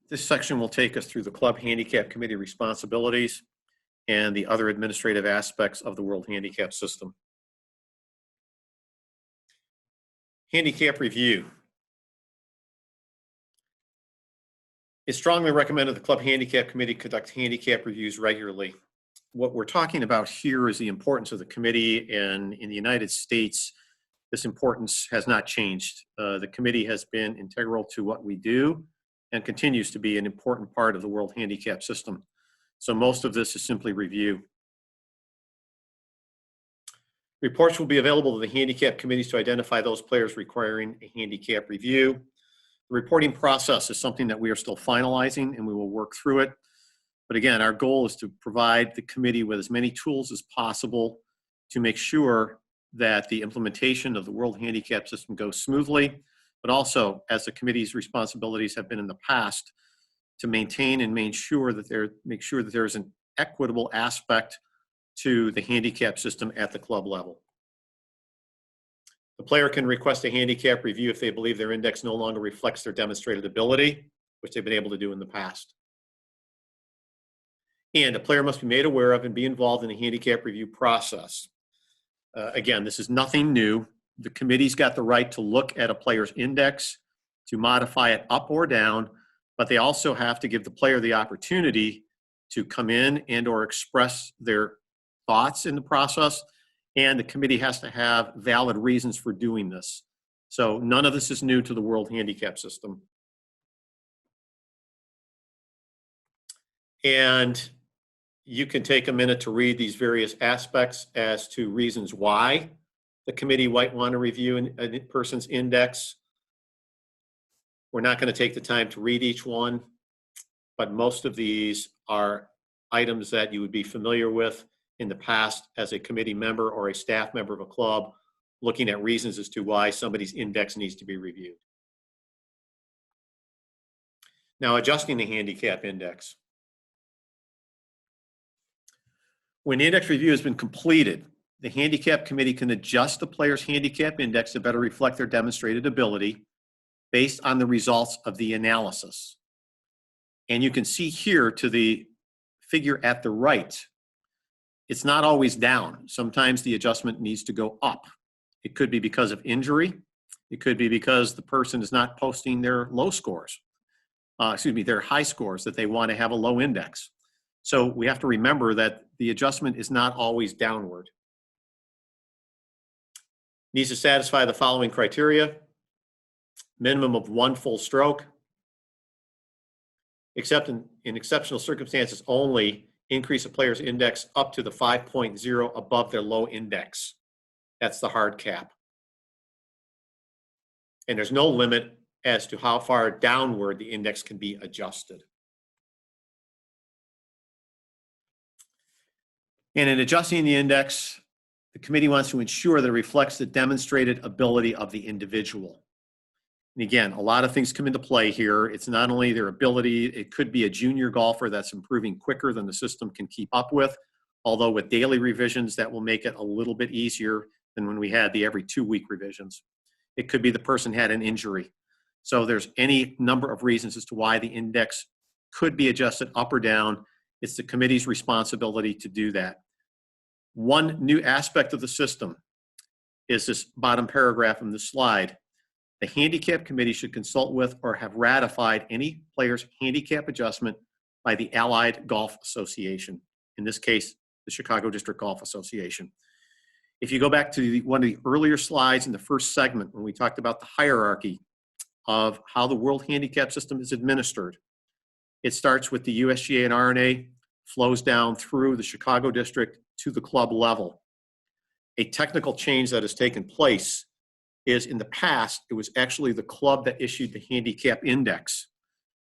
This section will take us through the Club Handicap Committee responsibilities and the other administrative aspects of the World Handicap System. Handicap review. It's strongly recommended the Club Handicap Committee conduct handicap reviews regularly. What we're talking about here is the importance of the committee, and in the United States, this importance has not changed. The committee has been integral to what we do and continues to be an important part of the World Handicap System. So most of this is simply review. Reports will be available to the handicap committees to identify those players requiring a handicap review. The reporting process is something that we are still finalizing, and we will work through it. But again, our goal is to provide the committee with as many tools as possible to make sure that the implementation of the World Handicap System goes smoothly, but also, as the committee's responsibilities have been in the past, to maintain and make sure that there is an equitable aspect to the handicap system at the club level. The player can request a handicap review if they believe their index no longer reflects their demonstrated ability, which they've been able to do in the past. And a player must be made aware of and be involved in the handicap review process. Again, this is nothing new. The committee's got the right to look at a player's index, to modify it up or down, but they also have to give the player the opportunity to come in and or express their thoughts in the process, and the committee has to have valid reasons for doing this. So none of this is new to the World Handicap System. And you can take a minute to read these various aspects as to reasons why the committee might want to review a person's index. We're not going to take the time to read each one, but most of these are items that you would be familiar with in the past as a committee member or a staff member of a club, looking at reasons as to why somebody's index needs to be reviewed. Now, adjusting the handicap index. When the index review has been completed, the handicap committee can adjust the player's handicap index to better reflect their demonstrated ability based on the results of the analysis. And you can see here to the figure at the right, it's not always down. Sometimes the adjustment needs to go up. It could be because of injury. It could be because the person is not posting their low scores, their high scores, that they want to have a low index. So we have to remember that the adjustment is not always downward. Needs to satisfy the following criteria: minimum of 1 full stroke, except in exceptional circumstances only, increase a player's index up to the 5.0 above their low index. That's the hard cap. And there's no limit as to how far downward the index can be adjusted. And in adjusting the index, the committee wants to ensure that it reflects the demonstrated ability of the individual. And again, a lot of things come into play here. It's not only their ability, it could be a junior golfer that's improving quicker than the system can keep up with, although with daily revisions, that will make it a little bit easier than when we had the every 2-week revisions. It could be the person had an injury. So there's any number of reasons as to why the index could be adjusted up or down. It's the committee's responsibility to do that. One new aspect of the system is this bottom paragraph in the slide. The handicap committee should consult with or have ratified any player's handicap adjustment by the Allied Golf Association, in this case, the Chicago District Golf Association. If you go back to one of the earlier slides in the first segment when we talked about the hierarchy of how the World Handicap System is administered, it starts with the USGA and RNA, flows down through the Chicago District to the club level. A technical change that has taken place is, in the past, it was actually the club that issued the handicap index.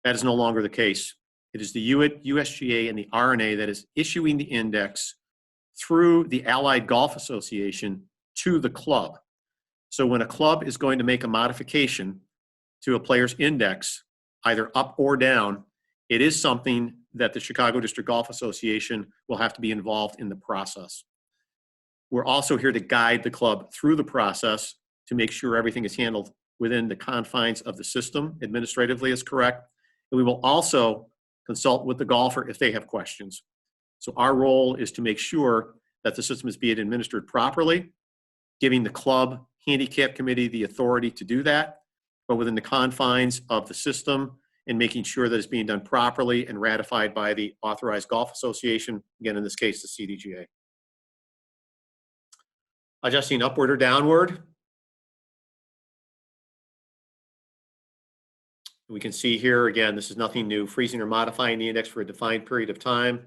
That is no longer the case. It is the USGA and the RNA that is issuing the index through the Allied Golf Association to the club. So when a club is going to make a modification to a player's index, either up or down, it is something that the Chicago District Golf Association will have to be involved in the process. We're also here to guide the club through the process to make sure everything is handled within the confines of the system, administratively is correct, And we will also consult with the golfer if they have questions. So our role is to make sure that the system is being administered properly, giving the club handicap committee the authority to do that, but within the confines of the system, and making sure that it's being done properly and ratified by the Authorized Golf Association, again, in this case, the CDGA. Adjusting upward or downward. We can see here, again, this is nothing new, freezing or modifying the index for a defined period of time,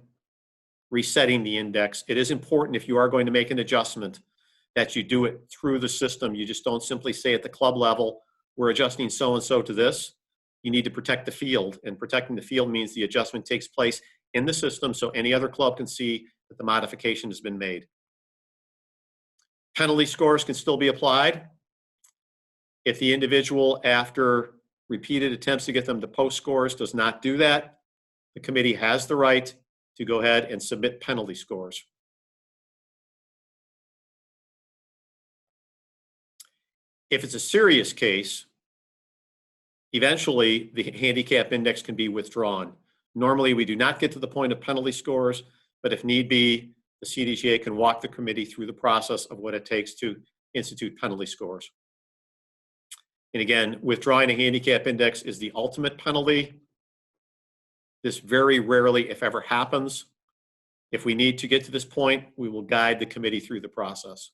resetting the index. It is important if you are going to make an adjustment that you do it through the system. You just don't simply say at the club level, we're adjusting so-and-so to this. You need to protect the field, and protecting the field means the adjustment takes place in the system so any other club can see that the modification has been made. Penalty scores can still be applied. If the individual, after repeated attempts to get them to post scores, does not do that, the committee has the right to go ahead and submit penalty scores. If it's a serious case, eventually the handicap index can be withdrawn. Normally, we do not get to the point of penalty scores, but if need be, the CDGA can walk the committee through the process of what it takes to institute penalty scores. And again, withdrawing a handicap index is the ultimate penalty. This very rarely, if ever, happens. If we need to get to this point, we will guide the committee through the process.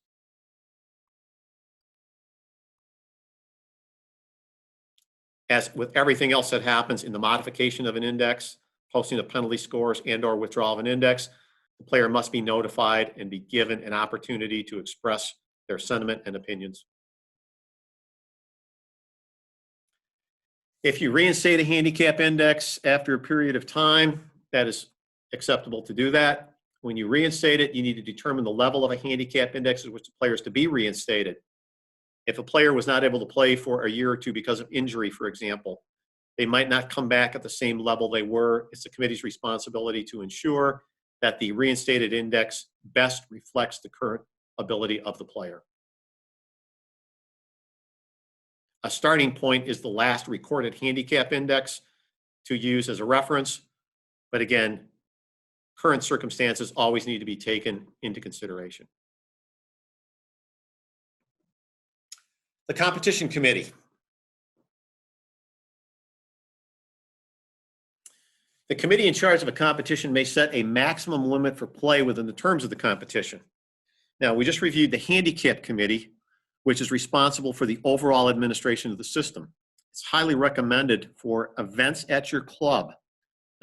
As with everything else that happens in the modification of an index, posting of penalty scores and/or withdrawal of an index, the player must be notified and be given an opportunity to express their sentiment and opinions. If you reinstate a handicap index after a period of time, that is acceptable to do that. When you reinstate it, you need to determine the level of a handicap index at which the player is to be reinstated. If a player was not able to play for a year or two because of injury, for example, they might not come back at the same level they were. It's the committee's responsibility to ensure that the reinstated index best reflects the current ability of the player. A starting point is the last recorded handicap index to use as a reference, but again, current circumstances always need to be taken into consideration. The competition committee. The committee in charge of a competition may set a maximum limit for play within the terms of the competition. Now, we just reviewed the handicap committee, which is responsible for the overall administration of the system. It's highly recommended for events at your club,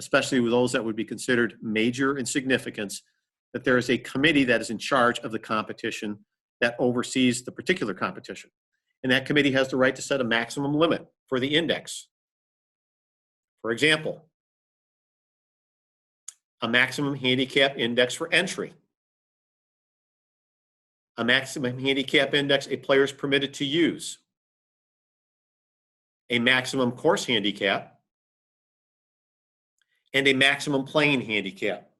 especially with those that would be considered major in significance, that there is a committee that is in charge of the competition that oversees the particular competition. And that committee has the right to set a maximum limit for the index. For example, a maximum handicap index for entry, a maximum handicap index a player is permitted to use, a maximum course handicap, and a maximum playing handicap.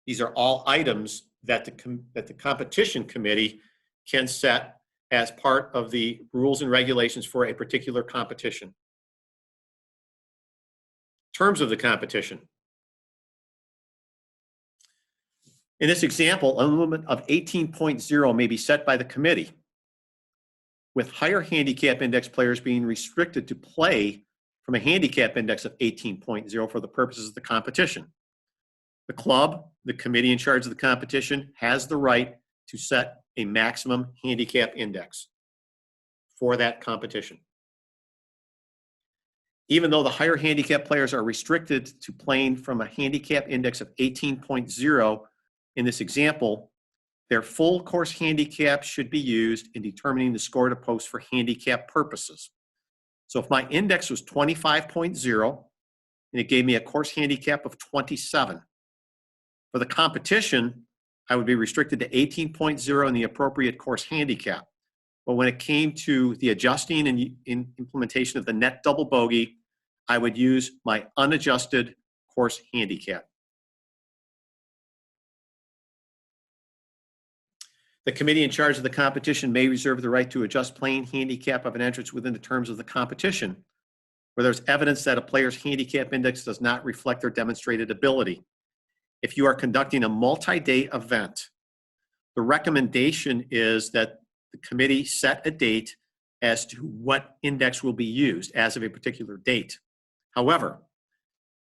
These are all items that the competition committee can set as part of the rules and regulations for a particular competition. Terms of the competition. In this example, a limit of 18.0 may be set by the committee, with higher handicap index players being restricted to play from a handicap index of 18.0 for the purposes of the competition. The club, the committee in charge of the competition, has the right to set a maximum handicap index for that competition. Even though the higher handicap players are restricted to playing from a handicap index of 18.0, in this example, their full course handicap should be used in determining the score to post for handicap purposes. So if my index was 25.0 and it gave me a course handicap of 27, for the competition, I would be restricted to 18.0 and the appropriate course handicap. But when it came to the adjusting and implementation of the net double bogey, I would use my unadjusted course handicap. The committee in charge of the competition may reserve the right to adjust playing handicap of an entrance within the terms of the competition, where there's evidence that a player's handicap index does not reflect their demonstrated ability. If you are conducting a multi-day event, the recommendation is that the committee set a date as to what index will be used as of a particular date. However,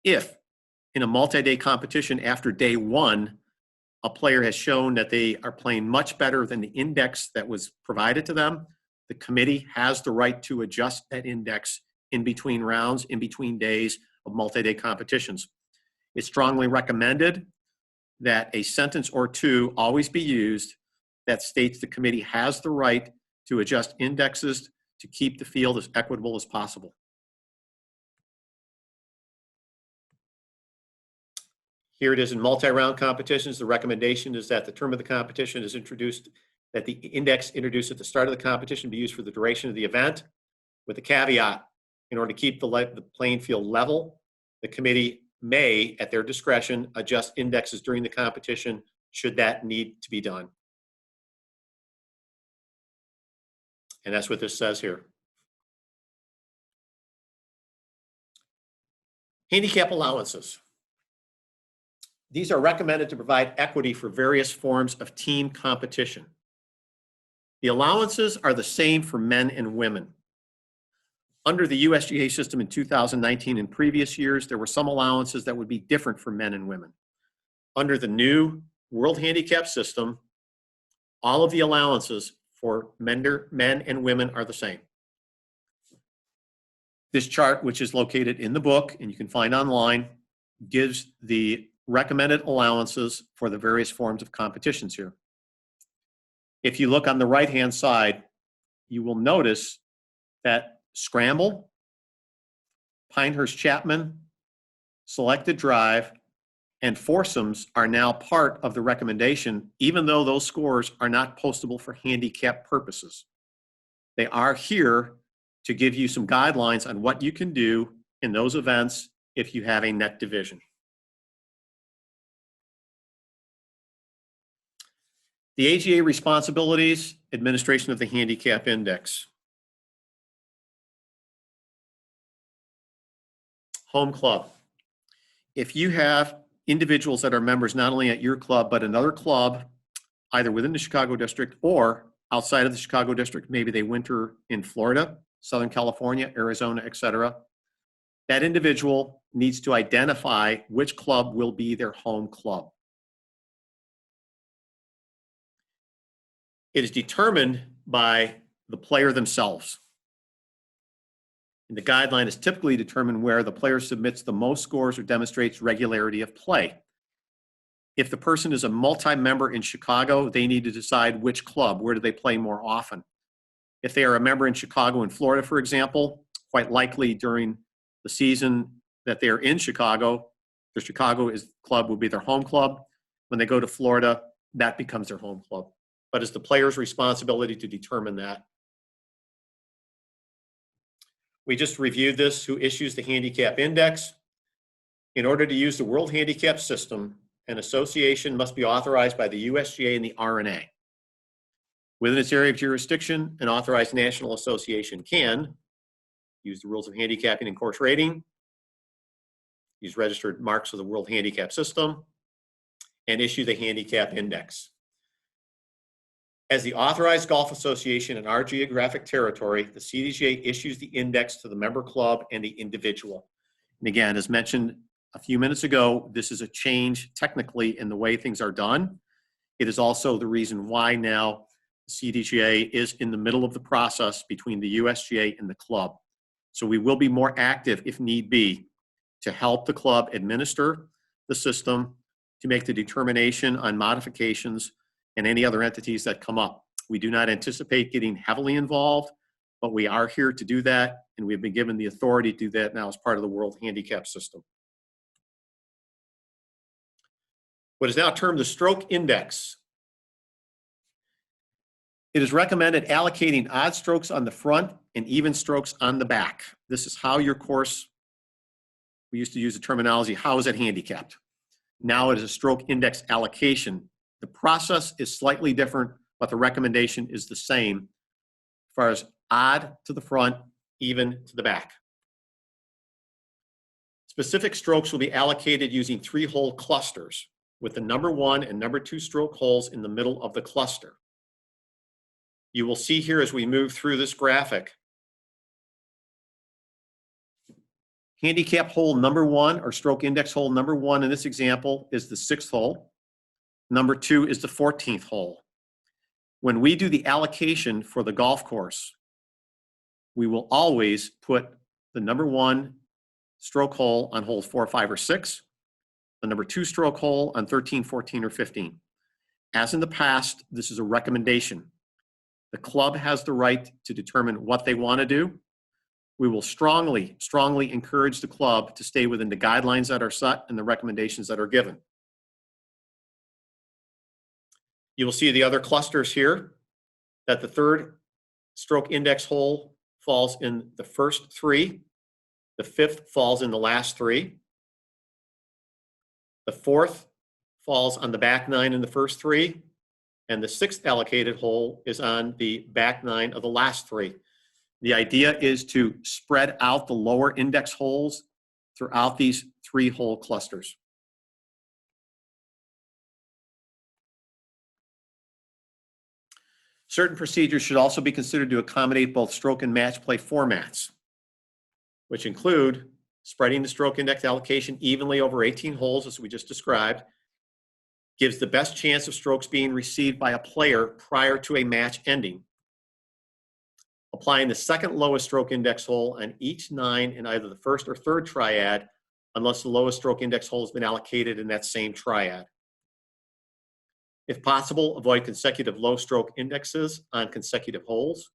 if in a multi-day competition after day one, a player has shown that they are playing much better than the index that was provided to them, the committee has the right to adjust that index in between rounds, in between days of multi-day competitions. It's strongly recommended that a sentence or two always be used that states the committee has the right to adjust indexes to keep the field as equitable as possible. Here it is in multi-round competitions. The recommendation is that the term of the competition is introduced, that the index introduced at the start of the competition be used for the duration of the event, with a caveat: in order to keep the playing field level, the committee may, at their discretion, adjust indexes during the competition should that need to be done. And that's what this says here. Handicap allowances. These are recommended to provide equity for various forms of team competition. The allowances are the same for men and women. Under the USGA system in 2019 and previous years, there were some allowances that would be different for men and women. Under the new World Handicap system, all of the allowances for men and women are the same. This chart, which is located in the book and you can find online, gives the recommended allowances for the various forms of competitions here. If you look on the right-hand side, you will notice that scramble, Pinehurst Chapman, selected drive, and foursomes are now part of the recommendation, even though those scores are not postable for handicap purposes. They are here to give you some guidelines on what you can do in those events if you have a net division. The AGA responsibilities, administration of the handicap index. Home club. If you have individuals that are members not only at your club, but another club, either within the Chicago district or outside of the Chicago district, maybe they winter in Florida, Southern California, Arizona, etc., that individual needs to identify which club will be their home club. It is determined by the player themselves. And the guideline is typically determined where the player submits the most scores or demonstrates regularity of play. If the person is a multi-member in Chicago, they need to decide which club, where do they play more often. If they are a member in Chicago and Florida, for example, quite likely during the season that they are in Chicago, the Chicago club will be their home club. When they go to Florida, that becomes their home club. But it's the player's responsibility to determine that. We just reviewed this, who issues the handicap index. In order to use the World Handicap System, an association must be authorized by the USGA and the RNA. Within its area of jurisdiction, an authorized national association can use the rules of handicapping and course rating, use registered marks of the World Handicap System, and issue the handicap index. As the authorized golf association in our geographic territory, the CDGA issues the index to the member club and the individual. And again, as mentioned a few minutes ago, this is a change technically in the way things are done. It is also the reason why now the CDGA is in the middle of the process between the USGA and the club. So we will be more active if need be to help the club administer the system, to make the determination on modifications and any other entities that come up. We do not anticipate getting heavily involved, but we are here to do that, and we've been given the authority to do that now as part of the World Handicap System. What is now termed the stroke index. It is recommended allocating odd strokes on the front and even strokes on the back. This is how your course, we used to use the terminology, how is it handicapped? Now it is a stroke index allocation. The process is slightly different, but the recommendation is the same as far as odd to the front, even to the back. Specific strokes will be allocated using 3-hole clusters with the number 1 and number 2 stroke holes in the middle of the cluster. You will see here as we move through this graphic, handicap hole number 1 or stroke index hole number 1 in this example is the 6th hole. Number 2 is the 14th hole. When we do the allocation for the golf course, we will always put the number 1 stroke hole on holes 4, 5, or 6, the number 2 stroke hole on 13, 14, or 15. As in the past, this is a recommendation. The club has the right to determine what they want to do. We will strongly encourage the club to stay within the guidelines that are set and the recommendations that are given. You will see the other clusters here, that the 3rd stroke index hole falls in the first 3, the 5th falls in the last 3, the 4th falls on the back 9 in the first 3, and the 6th allocated hole is on the back 9 of the last 3. The idea is to spread out the lower index holes throughout these 3-hole clusters. Certain procedures should also be considered to accommodate both stroke and match play formats, which include spreading the stroke index allocation evenly over 18 holes, as we just described, gives the best chance of strokes being received by a player prior to a match ending. Applying the 2nd lowest stroke index hole on each 9 in either the 1st or 3rd triad, unless the lowest stroke index hole has been allocated in that same triad. If possible, avoid consecutive low stroke indexes on consecutive holes.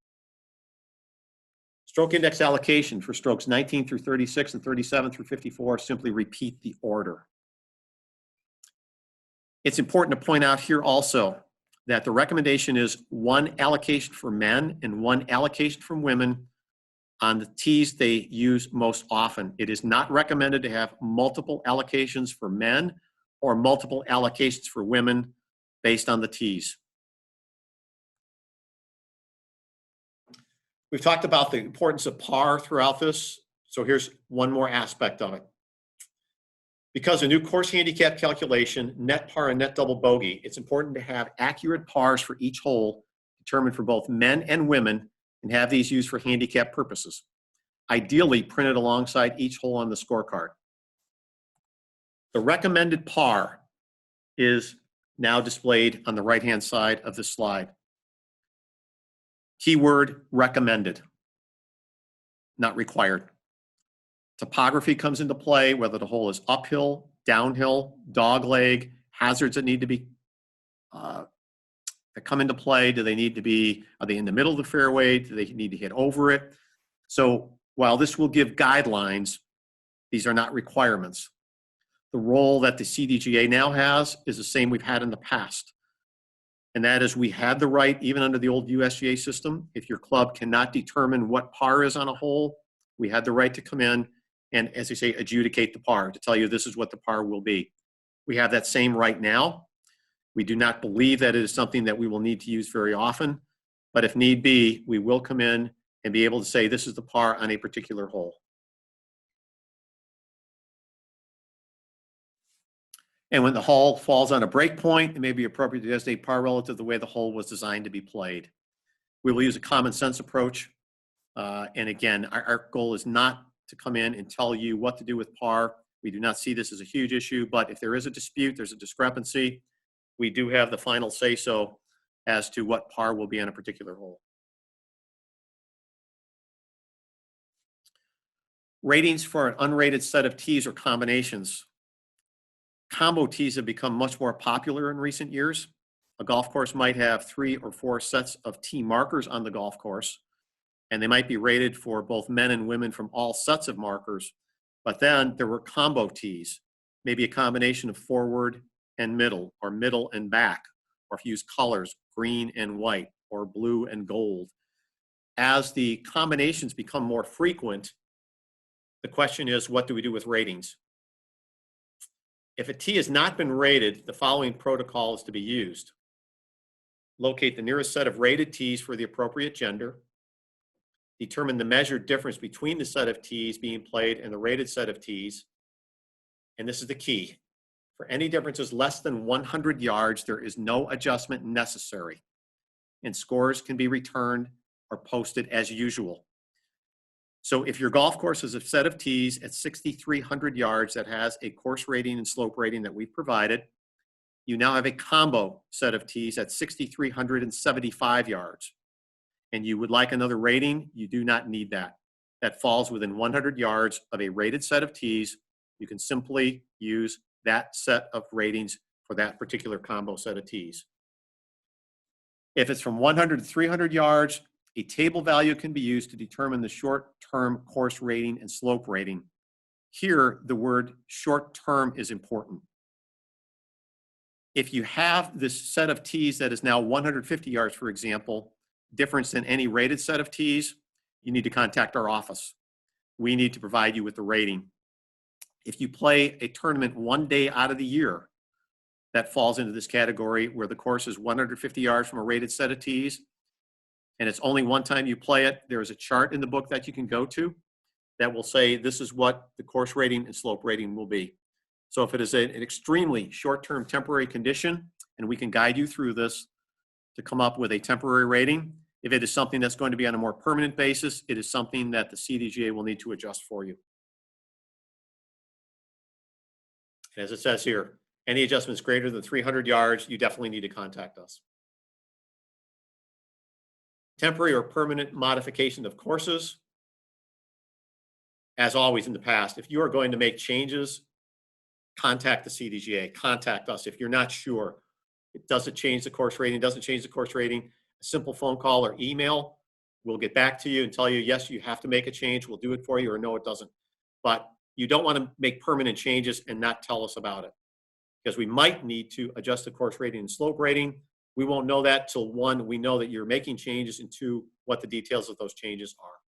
Stroke index allocation for strokes 19 through 36 and 37 through 54, simply repeat the order. It's important to point out here also that the recommendation is 1 allocation for men and 1 allocation from women on the tees they use most often. It is not recommended to have multiple allocations for men or multiple allocations for women based on the tees. We've talked about the importance of par throughout this, so here's one more aspect of it. Because a new course handicap calculation, net par and net double bogey, it's important to have accurate pars for each hole determined for both men and women and have these used for handicap purposes. Ideally printed alongside each hole on the scorecard. The recommended par is now displayed on the right-hand side of the slide. Keyword recommended, not required. Topography comes into play, whether the hole is uphill, downhill, dogleg, hazards that need to be that come into play. Do they need to be, are they in the middle of the fairway? Do they need to hit over it? So while this will give guidelines, these are not requirements. The role that the CDGA now has is the same we've had in the past. And that is, we had the right, even under the old USGA system, if your club cannot determine what par is on a hole, we had the right to come in and, as they say, adjudicate the par, to tell you this is what the par will be. We have that same right now. We do not believe that it is something that we will need to use very often, but if need be, we will come in and be able to say this is the par on a particular hole. And when the hole falls on a break point, it may be appropriate to designate par relative to the way the hole was designed to be played. We will use a common sense approach. And again, our goal is not to come in and tell you what to do with par. We do not see this as a huge issue, but if there is a dispute, there's a discrepancy, we do have the final say-so as to what par will be on a particular hole. Ratings for an unrated set of tees or combinations. Combo tees have become much more popular in recent years. A golf course might have 3 or 4 sets of tee markers on the golf course, and they might be rated for both men and women from all sets of markers. But then there were combo tees, maybe a combination of forward and middle, or middle and back, or if you use colors, green and white, or blue and gold. As the combinations become more frequent, the question is, what do we do with ratings? If a tee has not been rated, the following protocol is to be used. Locate the nearest set of rated tees for the appropriate gender. Determine the measured difference between the set of tees being played and the rated set of tees. and this is the key, for any differences less than 100 yards, there is no adjustment necessary, and scores can be returned or posted as usual. So if your golf course is a set of tees at 6,300 yards that has a course rating and slope rating that we've provided, you now have a combo set of tees at 6,375 yards. And you would like another rating, you do not need that. That falls within 100 yards of a rated set of tees. You can simply use that set of ratings for that particular combo set of tees. If it's from 100 to 300 yards, a table value can be used to determine the short-term course rating and slope rating. Here, the word short-term is important. If you have this set of tees that is now 150 yards, for example, difference than any rated set of tees, you need to contact our office. We need to provide you with the rating. If you play a tournament one day out of the year, that falls into this category where the course is 150 yards from a rated set of tees, and it's only one time you play it. There is a chart in the book that you can go to that will say this is what the course rating and slope rating will be. So if it is an extremely short-term temporary condition, and we can guide you through this to come up with a temporary rating, if it is something that's going to be on a more permanent basis, it is something that the CDGA will need to adjust for you. As it says here, any adjustments greater than 300 yards, you definitely need to contact us. Temporary or permanent modification of courses. As always in the past, if you are going to make changes, contact the CDGA, contact us. If you're not sure, it doesn't change the course rating, doesn't change the course rating, a simple phone call or email, we'll get back to you and tell you, yes, you have to make a change, we'll do it for you, or no, it doesn't. But you don't want to make permanent changes and not tell us about it, because we might need to adjust the course rating and slope rating. We won't know that till one, we know that you're making changes, and two, what the details of those changes are.